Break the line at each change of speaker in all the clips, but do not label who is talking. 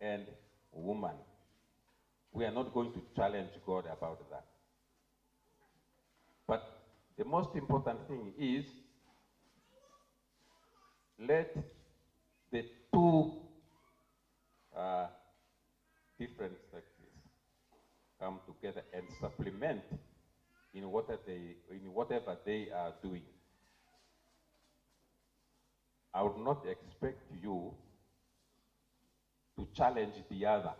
and woman. We are not going to challenge God about that. But the most important thing is, let the two different sexes come together and supplement in whatever they are doing. I would not expect you to challenge the other.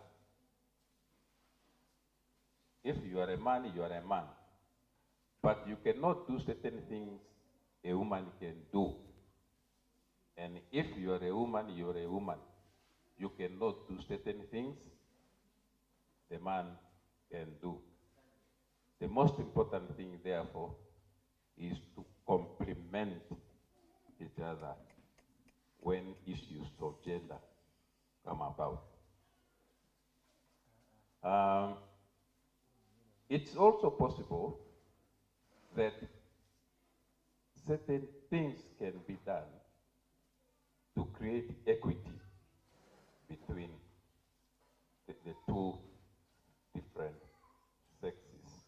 If you are a man, you are a man. But you cannot do certain things a woman can do. And if you are a woman, you are a woman. You cannot do certain things the man can do. The most important thing, therefore, is to complement each other when issues of gender come about. It's also possible that certain things can be done to create equity between the two different sexes.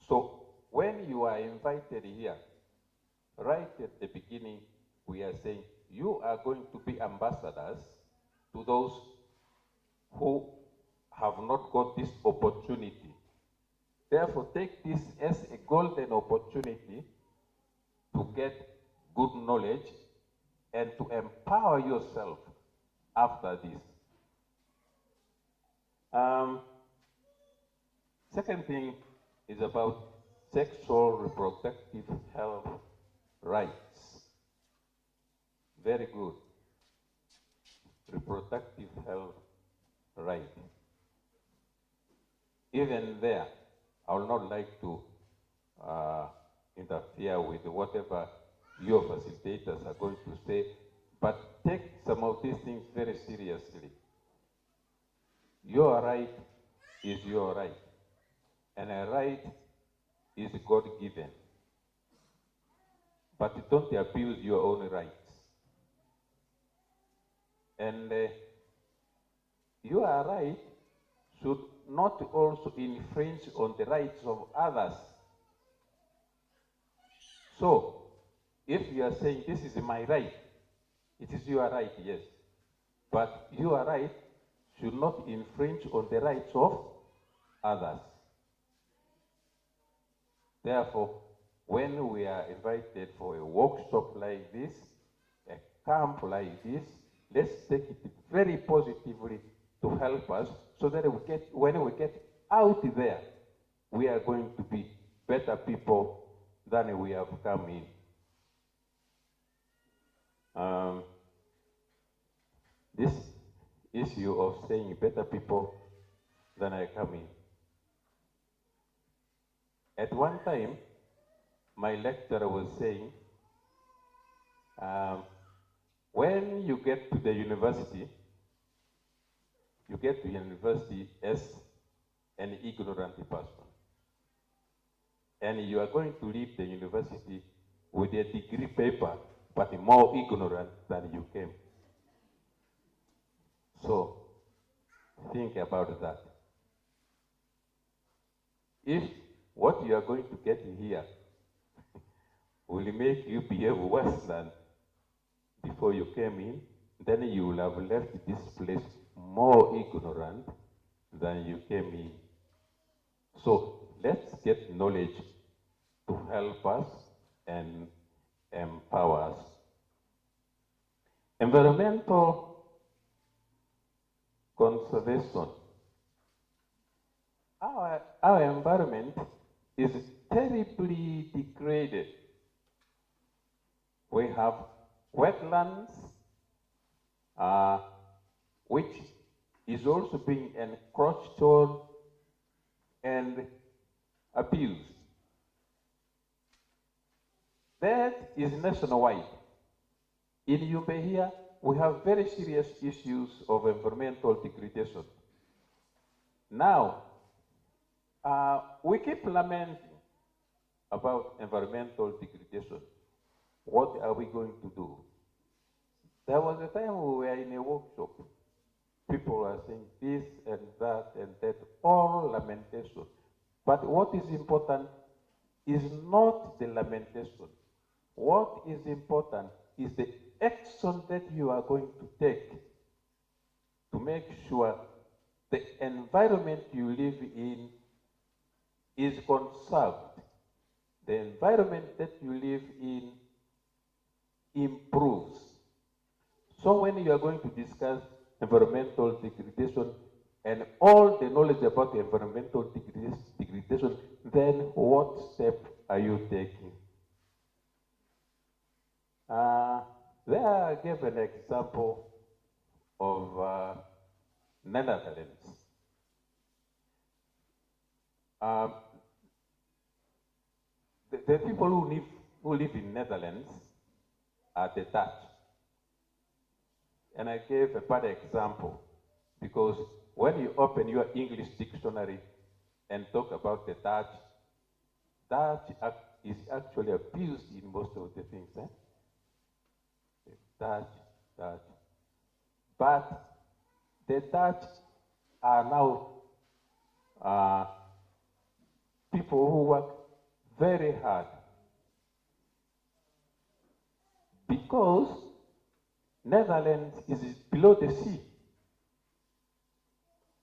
So when you are invited here, right at the beginning, we are saying you are going to be ambassadors to those who have not got this opportunity. Therefore, take this as a golden opportunity to get good knowledge and to empower yourself after this. Second thing is about sexual reproductive health rights. Very good. Reproductive health right. Even there, I would not like to interfere with whatever your facilitators are going to say, but take some of these things very seriously. Your right is your right, and a right is God-given. But don't abuse your own rights. And your right should not also infringe on the rights of others. So, if you are saying this is my right, it is your right, yes. But your right should not infringe on the rights of others. Therefore, when we are invited for a workshop like this, a camp like this, let's take it very positively to help us so that when we get out there, we are going to be better people than we have come in. This issue of saying better people than I come in. At one time, my lecturer was saying, when you get to the university, you get to university as an ignorant person. And you are going to leave the university with a degree paper, but more ignorant than you came. So, think about that. If what you are going to get here will make you behave worse than before you came in, then you will have left this place more ignorant than you came in. So let's get knowledge to help us and empower us. Environmental conservation. Our environment is terribly degraded. We have wetlands, which is also being encroached on and abused. That is nationwide. In Yumbe here, we have very serious issues of environmental degradation. Now, we keep lamenting about environmental degradation. What are we going to do? There was a time we were in a workshop. People were saying this and that, all lamentation. But what is important is not the lamentation. What is important is the action that you are going to take to make sure the environment you live in is conserved. The environment that you live in improves. So when you are going to discuss environmental degradation and all the knowledge about environmental degradation, then what step are you taking? There I gave an example of Netherlands. The people who live in Netherlands are the Dutch. And I gave a bad example because when you open your English dictionary and talk about the Dutch, Dutch is actually abused in most of the things. Dutch. But the Dutch are now people who work very hard because Netherlands is below the sea.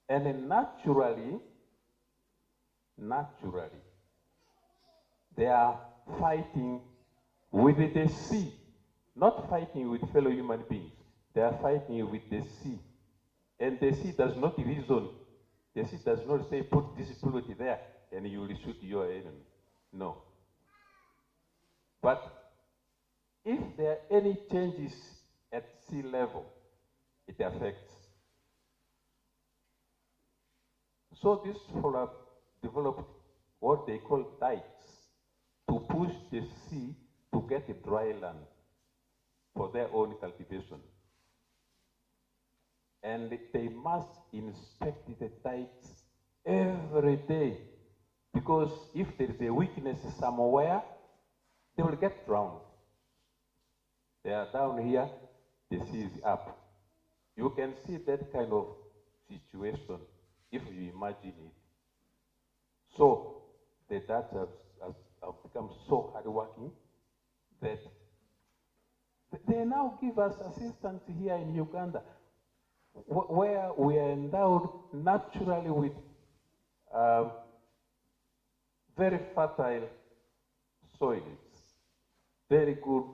And naturally, they are fighting with the sea, not fighting with fellow human beings. They are fighting with the sea. And the sea does not reason. The sea does not say, put this bullet there and you will shoot your enemy. No. But if there are any changes at sea level, it affects. So this fellow developed what they call dikes to push the sea to get a dry land for their own cultivation. And they must inspect the dikes every day because if there is a weakness somewhere, they will get drowned. They are down here, the sea is up. You can see that kind of situation if you imagine it. So the Dutch have become so hardworking that they now give us assistance here in Uganda, where we are endowed naturally with very fertile soils, very good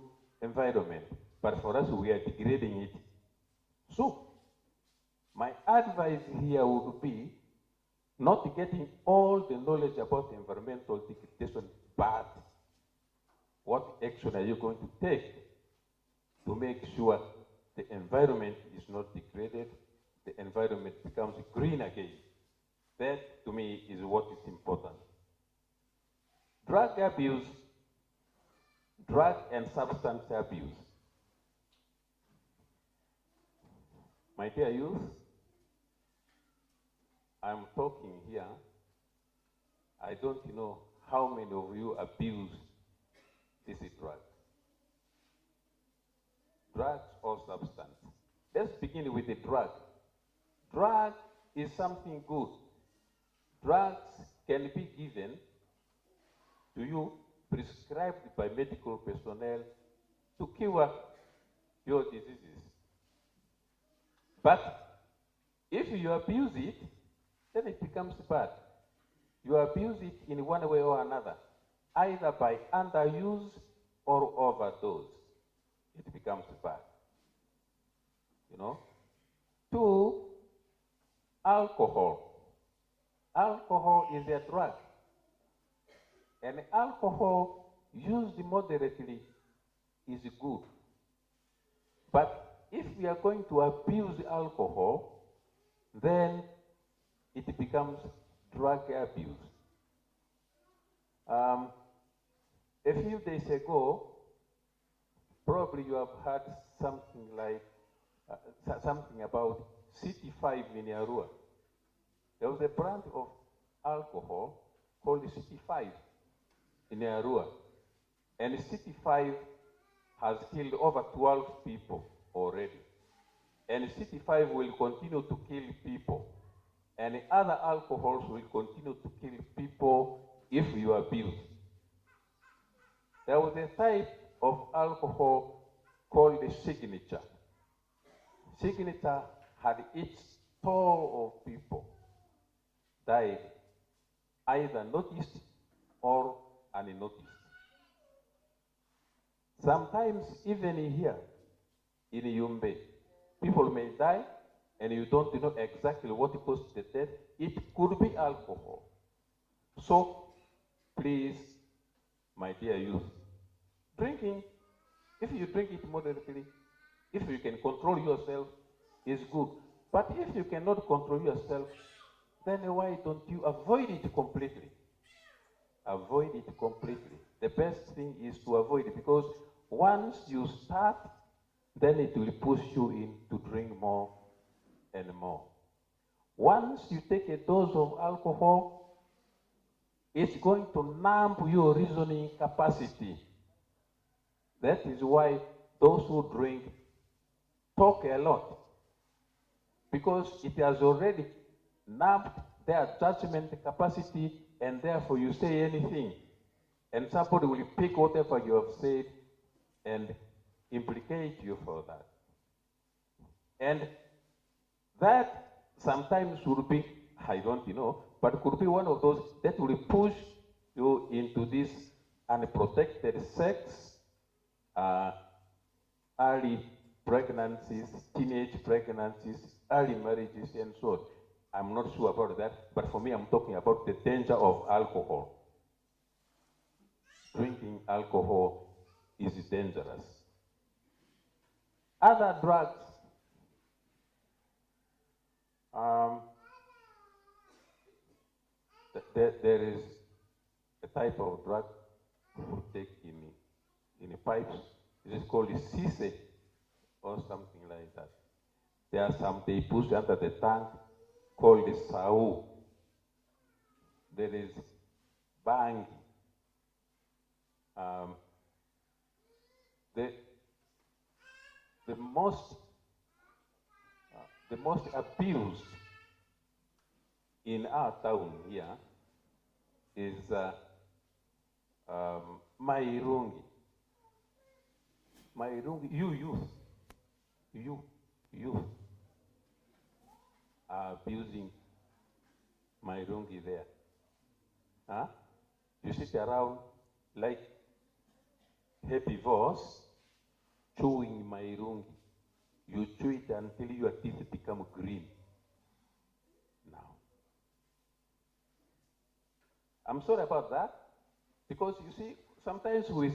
environment. But for us, we are degrading it. So, my advice here would be not getting all the knowledge about environmental degradation, but what action are you going to take to make sure the environment is not degraded, the environment becomes green again? That, to me, is what is important. Drug abuse, drug and substance abuse. My dear youth, I'm talking here. I don't know how many of you abuse this drug. Drugs or substance. Let's begin with the drug. Drug is something good. Drugs can be given to you, prescribed by medical personnel to cure your diseases. But if you abuse it, then it becomes bad. You abuse it in one way or another, either by underuse or overdose. It becomes bad. You know? 2, alcohol. Alcohol is a drug. And alcohol used moderately is good. But if we are going to abuse alcohol, then it becomes drug abuse. A few days ago, probably you have heard something like something about City 5 in Arua. There was a brand of alcohol called City 5 in Arua. And City 5 has killed over 12 people. already. And CT5 will continue to kill people. And other alcohols will continue to kill people if you abuse. There was a type of alcohol called the signature. Signature had its toll of people died either noticed or unnoticed. Sometimes even here in Yumbe, people may die and you don't know exactly what caused the death. It could be alcohol. So please, my dear youth, drinking, if you drink it moderately, if you can control yourself, is good. But if you cannot control yourself, then why don't you avoid it completely? Avoid it completely. The best thing is to avoid it, because once you start, then it will push you in to drink more and more. Once you take a dose of alcohol, it's going to numb your reasoning capacity. That is why those who drink talk a lot, because it has already numbed their judgment capacity, and therefore you say anything, and somebody will pick whatever you have said and implicate you for that. And that sometimes would be, I don't know, but could be one of those that will push you into this unprotected sex, early pregnancies, teenage pregnancies, early marriages, and so on. I'm not sure about that, but for me, I'm talking about the danger of alcohol. Drinking alcohol is dangerous. Other drugs, there is a type of drug we take in pipes. It is called sise or something like that. There are some they push under the tongue called sau. There is bang. The most abused in our town here is Mairungi. Mairungi, you youth are abusing Mairungi there. Huh? You sit around like herbivores chewing Mairungi. You chew it until your teeth become green. Now, I'm sorry about that, because you see, sometimes we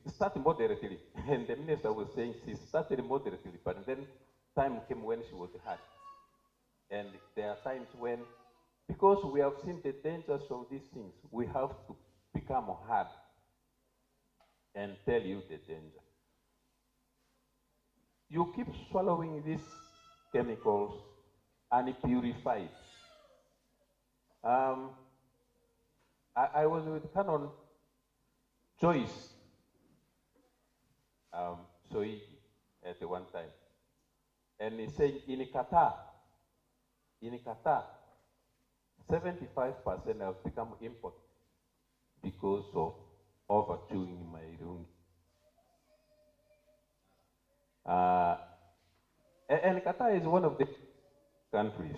start moderately, and the minister was saying she started moderately, but then time came when she was hard. And there are times when, because we have seen the dangers of these things, we have to become hard and tell you the danger. You keep swallowing these chemicals unpurified. I was with Canon Joyce Soigi at one time, and he said in Qatar, 75% have become import because of overchewing Mairungi. And Qatar is one of the countries.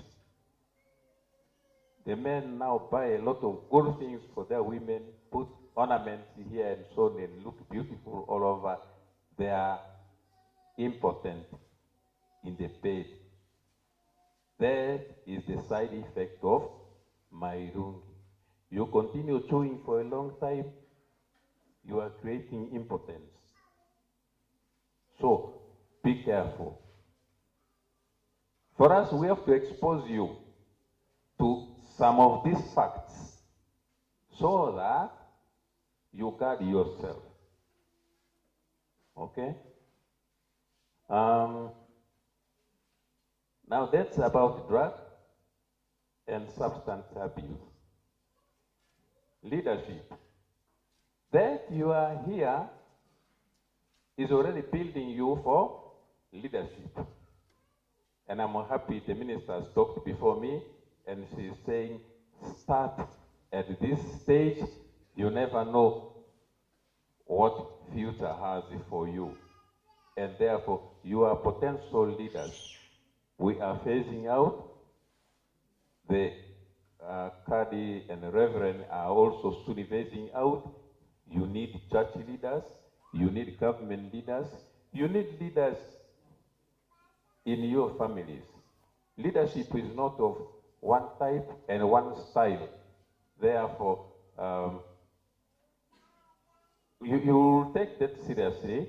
The men now buy a lot of good things for their women, put ornaments here and so on, and look beautiful all over. They are important in the bed. That is the side effect of Mairungi. You continue chewing for a long time, you are creating impotence. So, be careful. For us, we have to expose you to some of these facts so that you guard yourself. Okay? Now that's about drug and substance abuse. Leadership. That you are here is already building you for leadership. And I'm happy the minister has talked before me, and she's saying, start at this stage. You never know what future has for you. And therefore, you are potential leaders. We are phasing out. The Kadi and the Reverend are also soon phasing out. You need church leaders. You need government leaders. You need leaders in your families. Leadership is not of one type and one style. Therefore, you will take that seriously,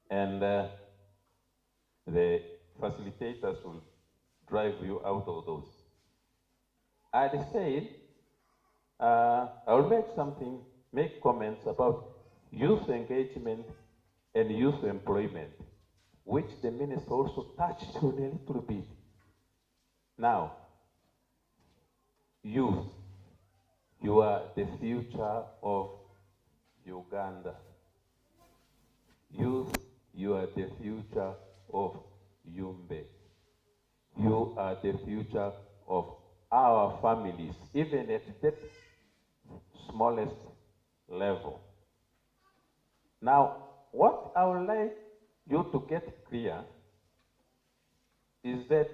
and the facilitators will drive you out of those. I'd say I will make comments about youth engagement and youth employment, which the minister also touched on a little bit. Now, youth, you are the future of Uganda. Youth, you are the future of Yumbe. You are the future of our families, even at that smallest level. Now, what I would like you to get clear is that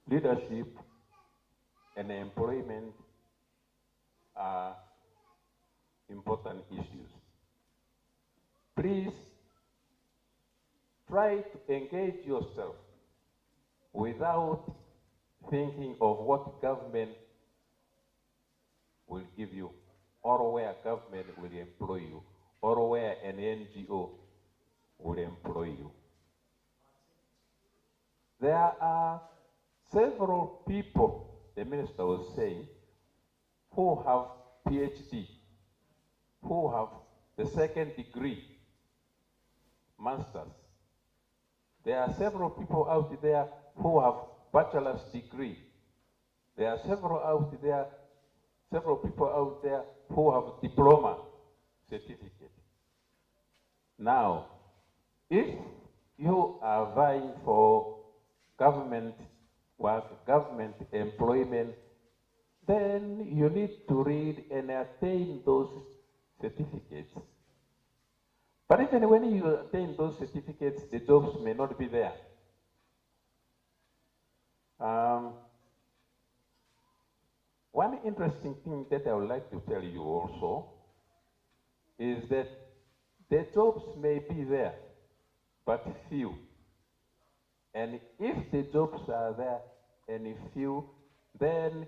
leadership and employment are important issues. Please try to engage yourself without thinking of what government will give you, or where government will employ you, or where an NGO will employ you. There are several people, the minister was saying, who have PhD, who have the second degree, masters. There are several people out there who have bachelor's degree. There are several people out there who have diploma certificate. Now, if you are vying for government work, government employment, then you need to read and attain those certificates. But even when you attain those certificates, the jobs may not be there. One interesting thing that I would like to tell you also is that the jobs may be there, but few. And if the jobs are there and few, then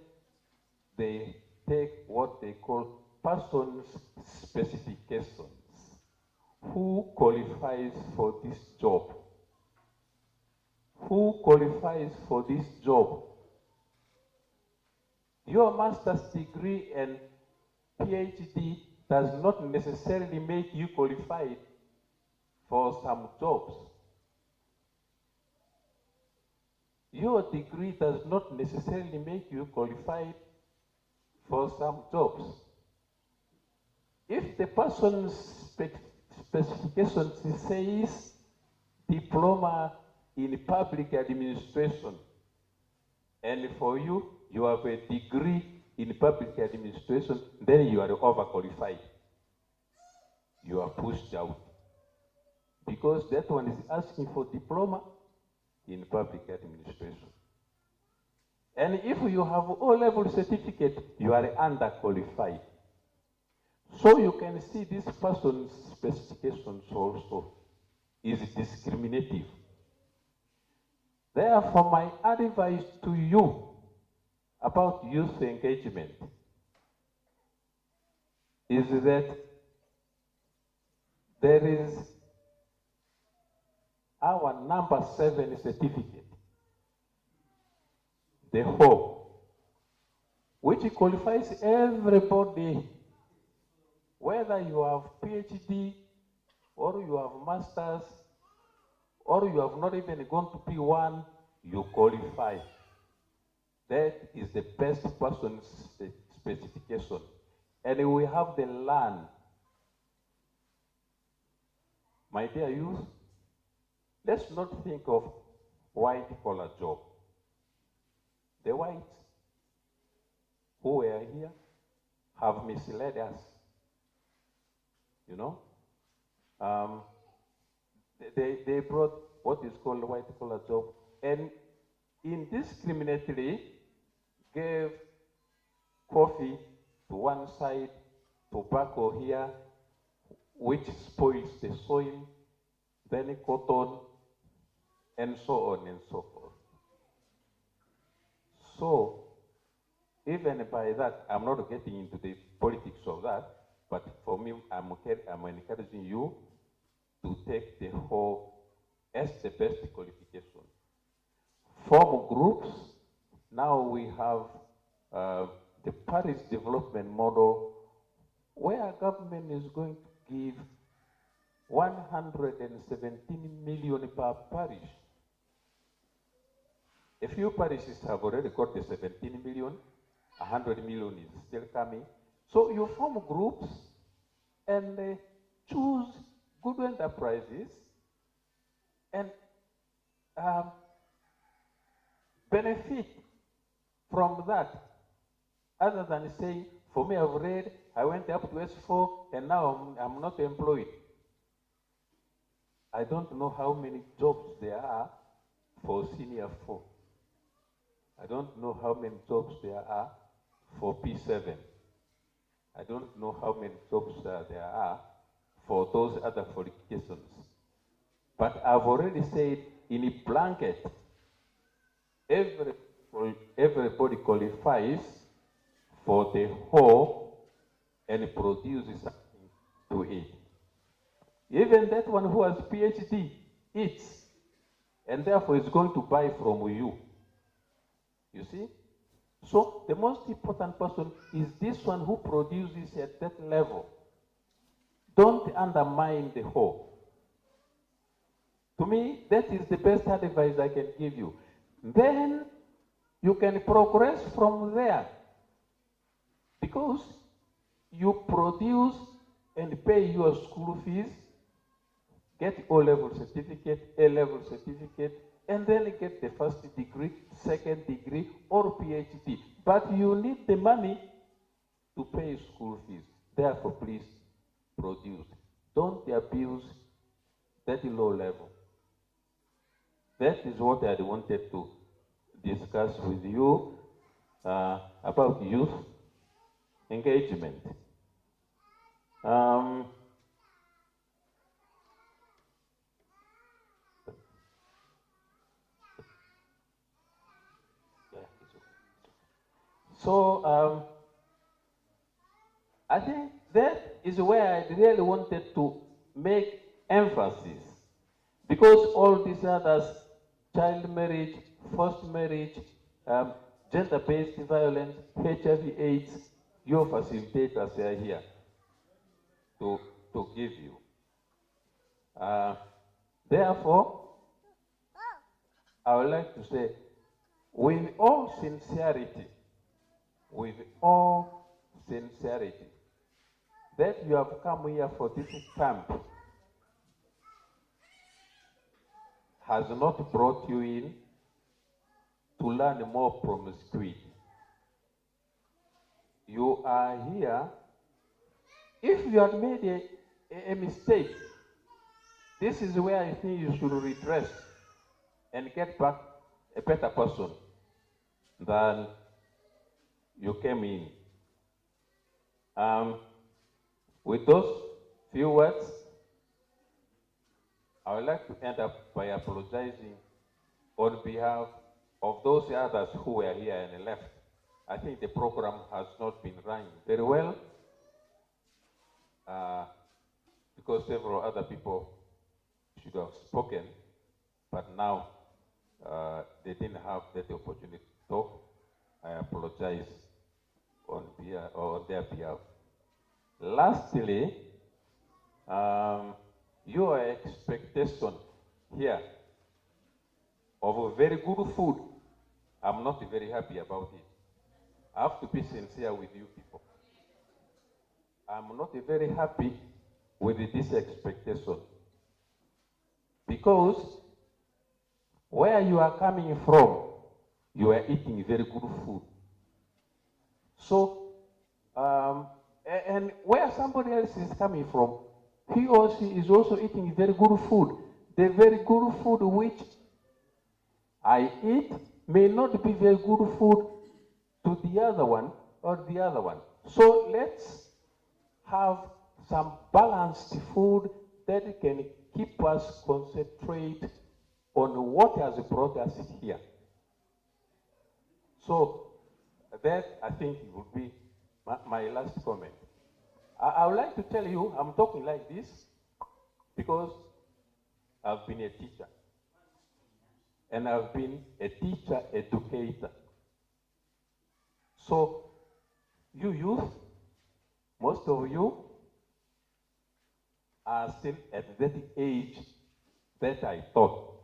they take what they call person's specifications. Who qualifies for this job? Who qualifies for this job? Your master's degree and PhD does not necessarily make you qualified for some jobs. Your degree does not necessarily make you qualified for some jobs. If the person's specifications says diploma in public administration, and for you, you have a degree in public administration, then you are overqualified. You are pushed out. Because that one is asking for diploma in public administration. And if you have O-level certificate, you are underqualified. So you can see this person's specifications also is discriminative. Therefore, my advice to you about youth engagement is that there is our number 7 certificate, the whole, which qualifies everybody, whether you have PhD or you have masters or you have not even gone to P1, you qualify. That is the best person's specification. And we have the land. My dear youth, let's not think of white-collar job. The whites who were here have misled us. You know? They brought what is called white-collar job and indiscriminately gave coffee to one side, tobacco here, which spoils the soil, then cotton, and so on and so forth. So, even by that, I'm not getting into the politics of that, but for me, I'm encouraging you to take the whole as the best qualification. Form groups. Now we have the parish development model where government is going to give 117 million per parish. A few parishes have already got the 17 million, 100 million is still coming. So you form groups and choose good enterprises and benefit from that, other than saying, for me, I've read, I went up to S4, and now I'm not employed. I don't know how many jobs there are for senior 4. I don't know how many jobs there are for P7. I don't know how many jobs there are for those other qualifications. But I've already said in a blanket, everybody qualifies for the whole and produces something to eat. Even that one who has PhD eats, and therefore is going to buy from you. You see? So the most important person is this one who produces at that level. Don't undermine the whole. To me, that is the best advice I can give you. Then you can progress from there. Because you produce and pay your school fees, get O-level certificate, A-level certificate, and then get the first degree, second degree, or PhD. But you need the money to pay school fees. Therefore, please produce. Don't abuse that low level. That is what I wanted to discuss with you about youth engagement. So I think that is where I really wanted to make emphasis, because all these others, child marriage, forced marriage, gender-based violence, HIV/AIDS, your facilitators are here to give you. Therefore, I would like to say, with all sincerity, that you have come here for this camp has not brought you in to learn more promiscuity. You are here, if you have made a mistake, this is where I think you should redress and get back a better person than you came in. With those few words, I would like to end up by apologizing on behalf of those others who were here and left. I think the program has not been run very well because several other people should have spoken, but now they didn't have that opportunity to talk. I apologize on their behalf. Lastly, your expectation here of very good food, I'm not very happy about it. I have to be sincere with you people. I'm not very happy with this expectation. Because where you are coming from, you are eating very good food. So, and where somebody else is coming from, he or she is also eating very good food. The very good food which I eat may not be very good food to the other one or the other one. So let's have some balanced food that can keep us concentrate on what has brought us here. So that, I think, would be my last comment. I would like to tell you, I'm talking like this because I've been a teacher. And I've been a teacher educator. So, you youth, most of you are still at that age that I taught.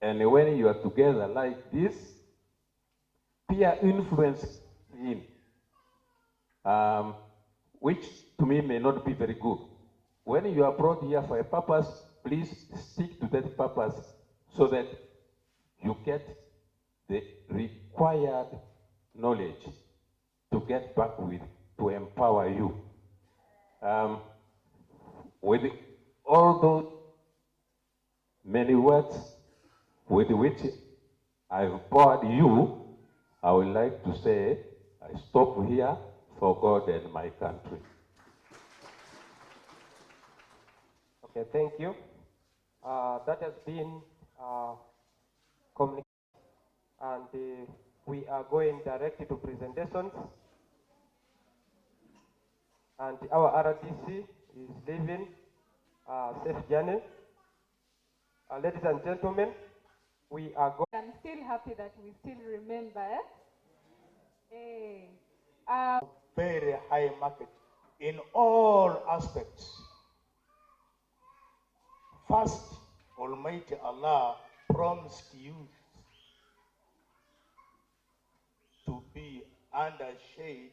And when you are together like this, peer influence in, which to me may not be very good. When you are brought here for a purpose, please stick to that purpose so that you get the required knowledge to get back with, to empower you. With all those many words with which I've bored you, I would like to say I stop here for God and my country.
Okay, thank you. That has been communication, and we are going directly to presentations. And our RDC is leaving safe journey. Ladies and gentlemen, we are going.
I'm still happy that we still remember.
Very high market in all aspects. First, Almighty Allah promised you to be under shade